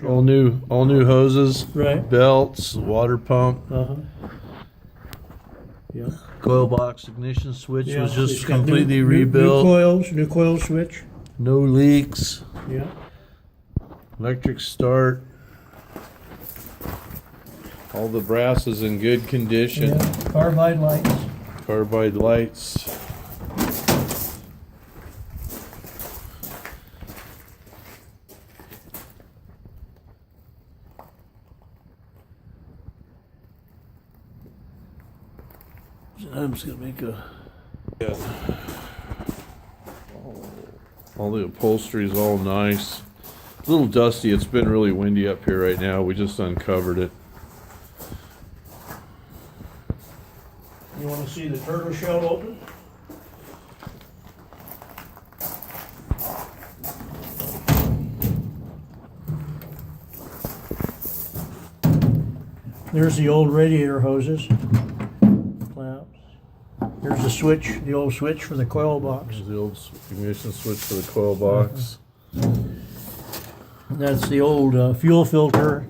All new hoses, Right. belts, water pump, Uh-huh. Yeah. coil box ignition switch Yeah, was it's just got completely new rebuilt. new coil switch. No leaks. Yeah. Electric start. All the brass is in good condition. Yeah. Carbide lights. Carbide lights. I'm just gonna make a. Yeah. All the upholstery is all nice. A little dusty. It's been really windy up here right now. We just uncovered it. You want to see the turtle shell open? There's the old radiator hoses. Clamps. Here's the switch, the old switch for the coil box. There's the old ignition switch for the coil box. That's the old fuel filter